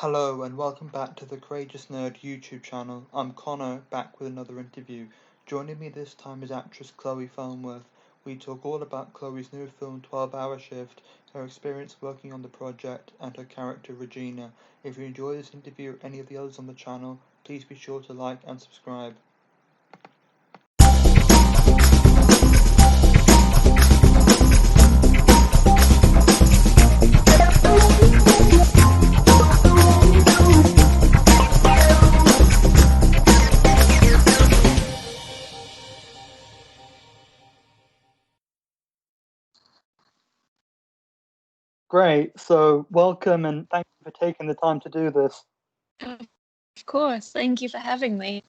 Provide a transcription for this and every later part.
Hello and welcome back to the Courageous Nerd YouTube channel. I'm Connor, back with another interview. Joining me this time is actress Chloe Farnworth. We talk all about Chloe's new film 12-Hour Shift, her experience working on the project, and her character Regina. If you enjoy this interview or any of the others on the channel, please be sure to like and subscribe. Great, so welcome and thank you for taking the time to do this. Of course, thank you for having me.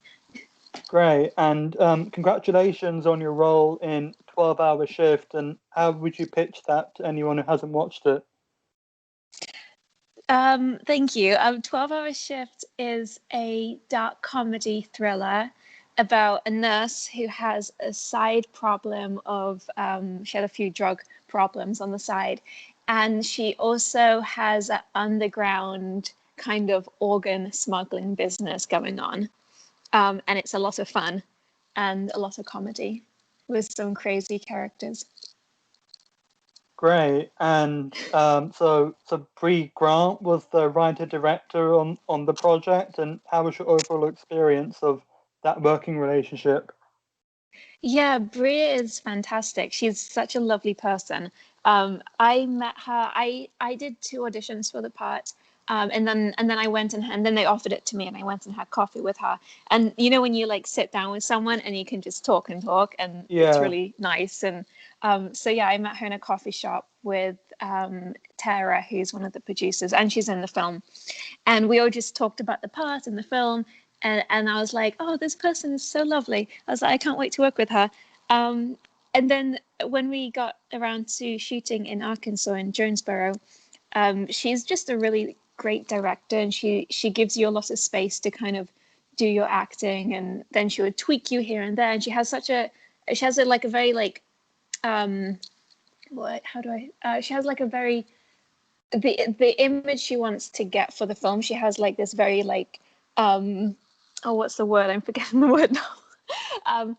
Great, and congratulations on your role in 12-Hour Shift, and how would you pitch that to anyone who hasn't watched it? Thank you. 12-Hour Shift is a dark comedy thriller about a nurse who has a side problem of, she had a few drug problems on the side, and she also has an underground kind of organ smuggling business going on. And it's a lot of fun and a lot of comedy with some crazy characters. Great, and so Brea Grant was the writer-director on the project, and how was your overall experience of that working relationship? Yeah, Bria is fantastic. She's such a lovely person. I met her. I did two auditions for the part, and then I went and then they offered it to me, and I went and had coffee with her. And you know when you like sit down with someone and you can just talk and talk, and it's Yeah, really nice. And so yeah, I met her in a coffee shop with Tara, who's one of the producers, and she's in the film. And we all just talked about the part and the film. And I was like, oh, this person is so lovely. I was like, I can't wait to work with her. And then when we got around to shooting in Arkansas in Jonesboro, she's just a really great director, and she gives you a lot of space to kind of do your acting, and then she would tweak you here and there. And she has like a very like she has like a very the image she wants to get for the film. She has like this very like what's the word? I'm forgetting the word now. um,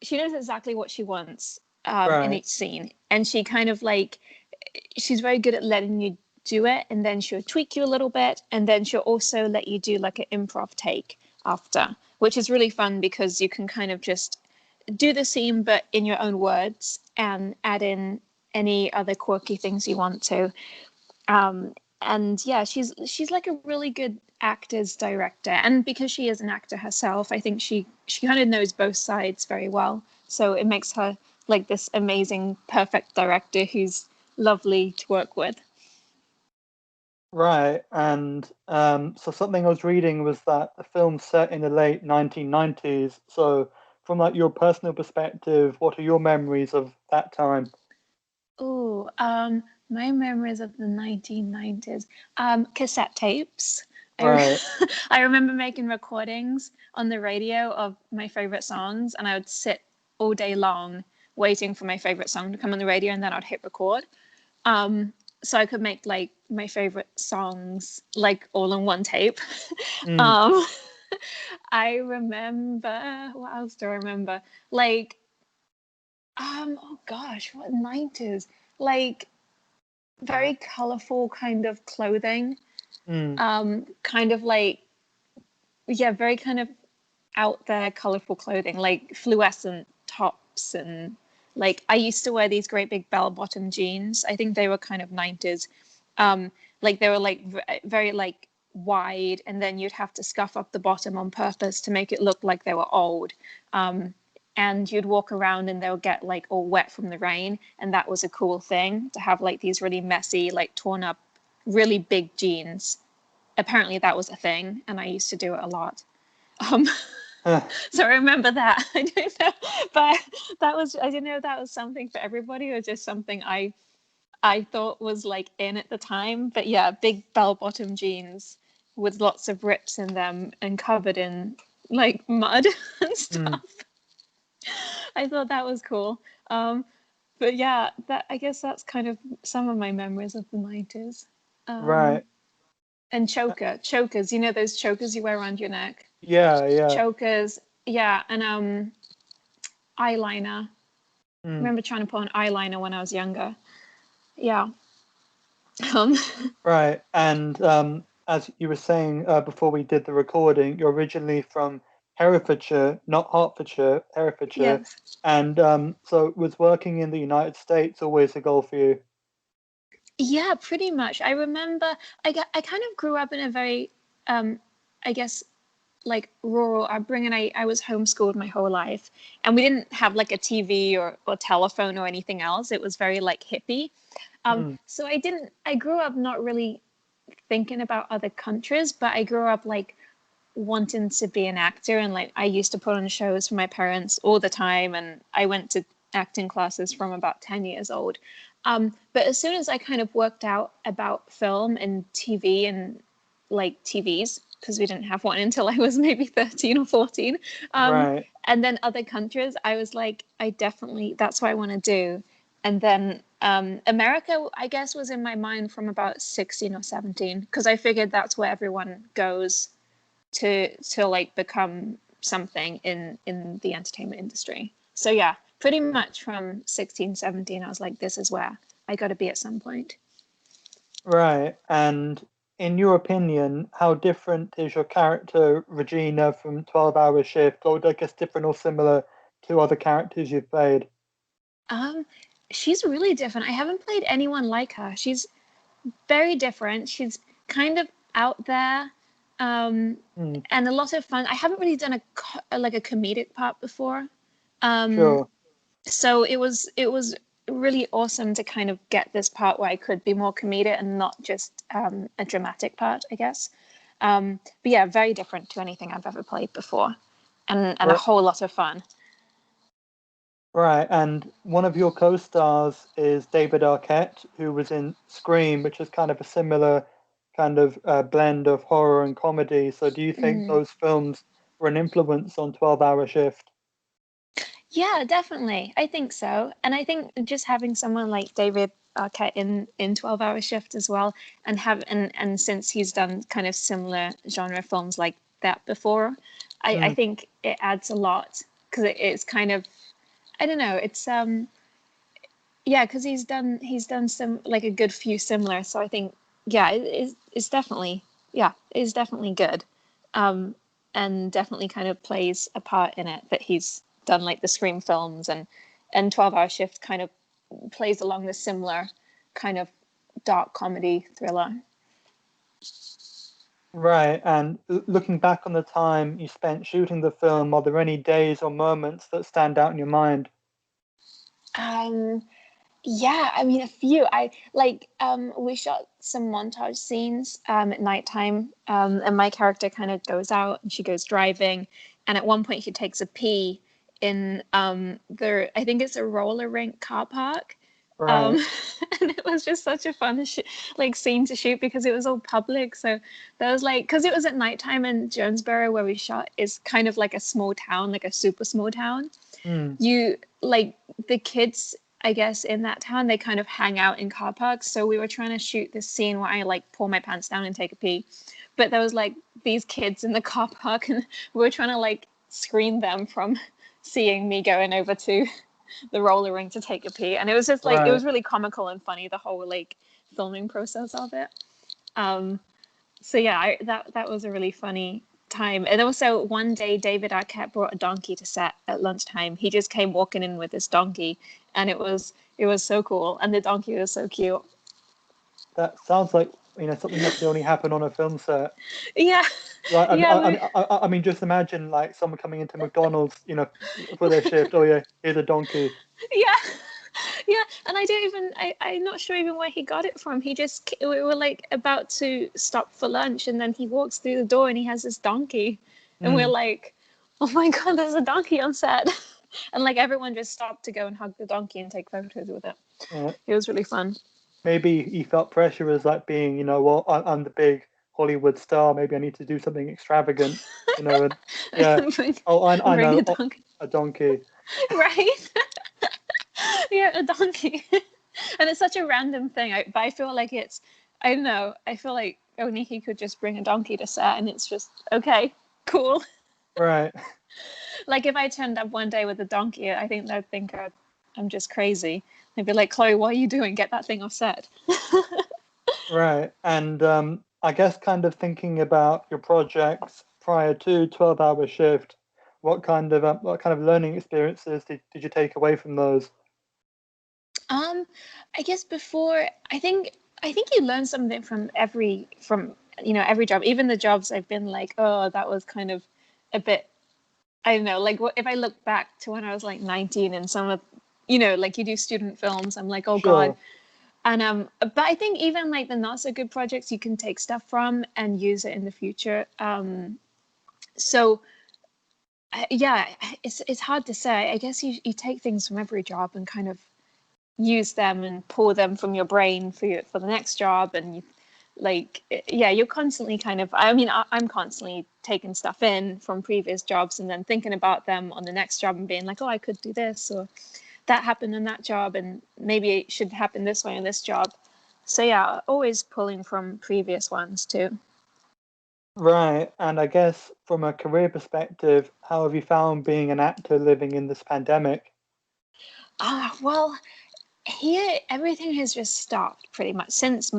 she knows exactly what she wants in right. each scene, and she kind of like she's very good at letting you do it, and then she'll tweak you a little bit, and then she'll also let you do like an improv take after, which is really fun because you can kind of just do the scene but in your own words and add in any other quirky things you want to. And yeah, she's like a really good actor's director, and because she is an actor herself, I think she kind of knows both sides very well. So it makes her like this amazing, perfect director who's lovely to work with. Right, and so something I was reading was that the film's set in the late 1990s. So, from like your personal perspective, what are your memories of that time? Oh, my memories of the 1990s. Cassette tapes. Right. I remember making recordings on the radio of my favorite songs, and I would sit all day long waiting for my favorite song to come on the radio, and then I'd hit record. So I could make like my favorite songs like all on one tape. Mm, um, I remember, what else do I remember? Like, oh gosh, what 90s? Like very colorful kind of clothing. mm, Kind of like, yeah, very kind of out there colorful clothing, like fluorescent tops. And like I used to wear these great big bell bottom jeans. I think they were kind of 90s. Like they were like very like wide, and then you'd have to scuff up the bottom on purpose to make it look like they were old. And you'd walk around and they'll get like all wet from the rain, and that was a cool thing to have, like these really messy, like torn up, really big jeans. Apparently that was a thing, and I used to do it a lot. um so I remember that. I don't know, but that was, I didn't know if that was something for everybody or just something I thought was like in at the time. But yeah, big bell bottom jeans with lots of rips in them and covered in like mud and mm, stuff. I thought that was cool. But yeah, that, I guess that's kind of some of my memories of the 90s. Um, right. And chokers, you know those chokers you wear around your neck? Yeah. Chokers, yeah, and eyeliner. I Mm. remember trying to put on eyeliner when I was younger. Yeah. Um, Right. And as you were saying before we did the recording, you're originally from Herefordshire, not Hertfordshire, Herefordshire. yes. And so was working in the United States always a goal for you? Yeah, pretty much. I remember I kind of grew up in a very I guess like rural upbringing. I was homeschooled my whole life, and we didn't have like a TV or telephone or anything else. It was very like hippie. Mm. So I grew up not really thinking about other countries, but I grew up like wanting to be an actor, and like I used to put on shows for my parents all the time, and I went to acting classes from about 10 years old. But as soon as I kind of worked out about film and TV and like TVs, because we didn't have one until I was maybe 13 or 14, Right. and then other countries, I was like, that's what I want to do. And then America, I guess, was in my mind from about 16 or 17, because I figured that's where everyone goes to like become something in the entertainment industry. So yeah, pretty much from 16, 17, I was like, this is where I got to be at some point. Right. And in your opinion, how different is your character Regina from 12 Hour Shift, or I guess different or similar to other characters you've played? um she's really different. I haven't played anyone like her. She's very different. She's kind of out there, um Hmm. and a lot of fun. I haven't really done like a comedic part before. um Sure. so it was really awesome to kind of get this part where I could be more comedic and not just a dramatic part, I guess. But yeah, very different to anything I've ever played before, and a Right. whole lot of fun. Right. And one of your co-stars is David Arquette, who was in Scream, which is kind of a similar kind of blend of horror and comedy. So do you think Mm. those films were an influence on 12 Hour Shift? Yeah, definitely. I think so. And I think just having someone like David Arquette in 12 Hour Shift as well, and since he's done kind of similar genre films like that before, I Hmm. think it adds a lot, because it's kind of, I don't know, it's yeah, because he's done some like a good few similar. So I think yeah, it's definitely, yeah, it's definitely good. Um and definitely kind of plays a part in it that he's done like the Scream films, and 12 Hour Shift kind of plays along the similar kind of dark comedy thriller. Right. And looking back on the time you spent shooting the film, are there any days or moments that stand out in your mind? Um Yeah, I mean a few. I like we shot some montage scenes at nighttime, and my character kind of goes out and she goes driving, and at one point she takes a pee in the, I think it's a roller rink car park. Um Right. and it was just such a fun like scene to shoot, because it was all public. So that was like, because it was at nighttime, and Jonesboro where we shot is kind of like a small town, like a super small town. Hmm. You like the kids, I guess, in that town, they kind of hang out in car parks. So we were trying to shoot this scene where I like pull my pants down and take a pee, but there was like these kids in the car park, and we were trying to like screen them from seeing me going over to the roller rink to take a pee. And it was just like, it Right. was really comical and funny, the whole like filming process of it. um so yeah, that was a really funny time. And also one day David Arquette brought a donkey to set at lunchtime. He just came walking in with this donkey, and it was so cool, and the donkey was so cute. That sounds like, something that could only happen on a film set. Yeah. Right. Yeah, we, I mean, just imagine like someone coming into McDonald's, for their shift. Oh yeah, here's a donkey. yeah. Yeah, and I don't even, I'm not sure even where he got it from. We were like about to stop for lunch, and then he walks through the door and he has this donkey, and we're Hmm. like, oh my god, there's a donkey on set. And like everyone just stopped to go and hug the donkey and take photos with it. Yeah. It was really fun. Maybe he felt pressure as like being, well, I'm the big Hollywood star. Maybe I need to do something extravagant, And yeah. bring, Oh, I bring know. a Oh, donkey. a donkey. Right. Yeah, a donkey. And it's such a random thing, but I feel like it's, I don't know, I feel like only he could just bring a donkey to set, and it's just okay, cool. Right. Like if I turned up one day with a donkey, I think they'd think I'm just crazy. They'd be like, Chloe, what are you doing? Get that thing off set. Right. And I guess kind of thinking about your projects prior to 12-hour shift, what kind of learning experiences did you take away from those? I guess before, I think you learn something from every job, even the jobs I've been like, oh, that was kind of a bit, I don't know, like if I look back to when I was like 19 and some of, like you do student films, I'm like, oh God. Sure. And but I think even like the not so good projects you can take stuff from and use it in the future. So yeah, it's hard to say. I guess you take things from every job and kind of use them and pull them from your brain for the next job. And you, like, yeah, you're constantly kind of, I mean, I'm constantly taking stuff in from previous jobs and then thinking about them on the next job and being like, oh, I could do this, or that happened in that job and maybe it should happen this way in this job. So yeah, always pulling from previous ones too. Right. And I guess from a career perspective, how have you found being an actor living in this pandemic? Well, here everything has just stopped pretty much since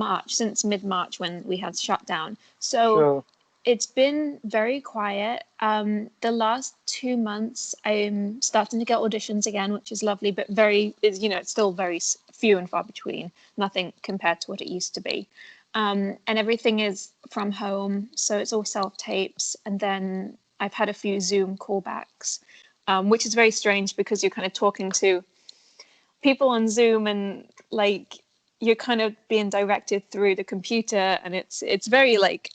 mid-March when we had shut down. So Sure. it's been very quiet. The last 2 months, I'm starting to get auditions again, which is lovely, but it's still very few and far between. Nothing compared to what it used to be. And everything is from home, so it's all self-tapes. And then I've had a few Zoom callbacks, which is very strange because you're kind of talking to people on Zoom and like you're kind of being directed through the computer, and it's very like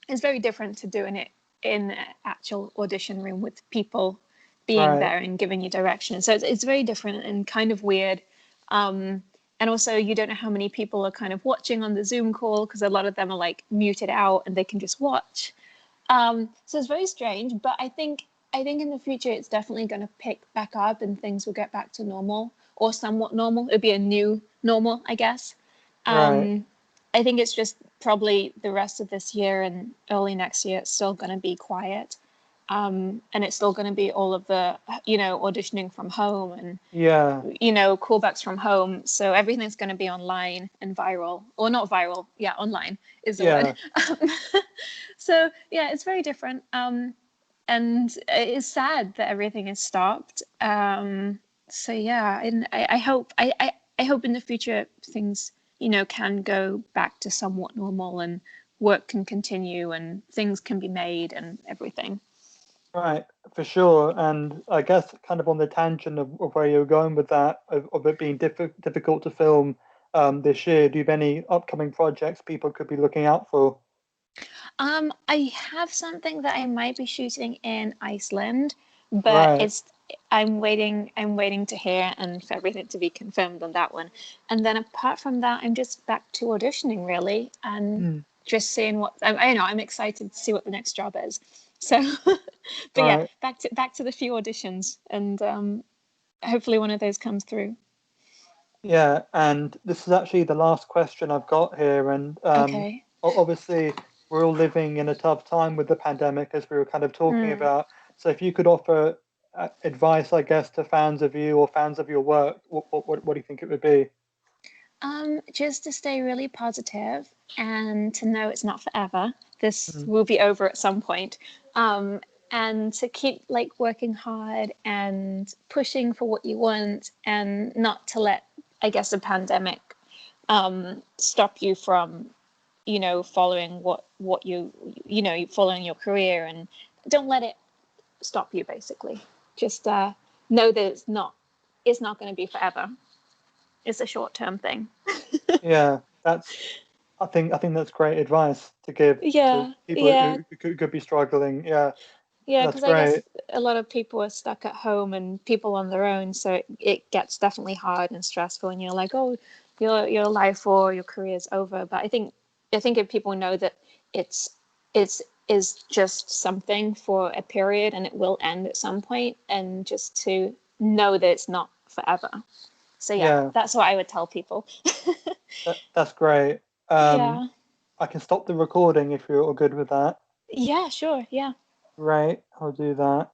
it's very different to doing it in an actual audition room with people being Right. there and giving you direction. So it's very different and kind of weird. And also, you don't know how many people are kind of watching on the Zoom call because a lot of them are like muted out and they can just watch. So it's very strange, but I think in the future it's definitely going to pick back up and things will get back to normal or somewhat normal. It'll be a new normal, I guess. Right. Um, I think it's just probably the rest of this year and early next year, it's still going to be quiet. And it's still going to be all of the, auditioning from home and, Yeah. callbacks from home. So everything's going to be online and viral, or not viral. Yeah, online is the word. Yeah. So yeah, it's very different. And it's sad that everything is stopped. So yeah, and I hope in the future things, can go back to somewhat normal and work can continue and things can be made and everything. Right, for sure. And I guess kind of on the tangent of where you're going with that, of it being difficult to film this year, do you have any upcoming projects people could be looking out for? I have something that I might be shooting in Iceland, but Right. I'm waiting to hear and for everything to be confirmed on that one. And then apart from that, I'm just back to auditioning really and Hmm. just seeing what I know. I'm excited to see what the next job is. So, but yeah, Right. back to the few auditions, and hopefully one of those comes through. Yeah, and this is actually the last question I've got here. And Okay. obviously, we're all living in a tough time with the pandemic, as we were kind of talking Mm. about. So, if you could offer advice, I guess, to fans of you or fans of your work, what do you think it would be? Just to stay really positive and to know it's not forever. This Mm. will be over at some point. Um, and to keep like working hard and pushing for what you want and not to let, I guess, a pandemic stop you from, following what following your career, and don't let it stop you basically. Just know that it's not going to be forever. It's a short-term thing. Yeah, I think that's great advice to give to Yeah, people yeah, who could be struggling. Yeah, yeah. that's Because I great. guess a lot of people are stuck at home and people on their own, so it gets definitely hard and stressful. And you're like, oh, your life or your career is over. But I think if people know that it's it's is just something for a period and it will end at some point, and just to know that it's not forever. So yeah, Yeah, that's what I would tell people. that's great. Um, Yeah. I can stop the recording if you're all good with that. Yeah, sure. Yeah. Right, I'll do that.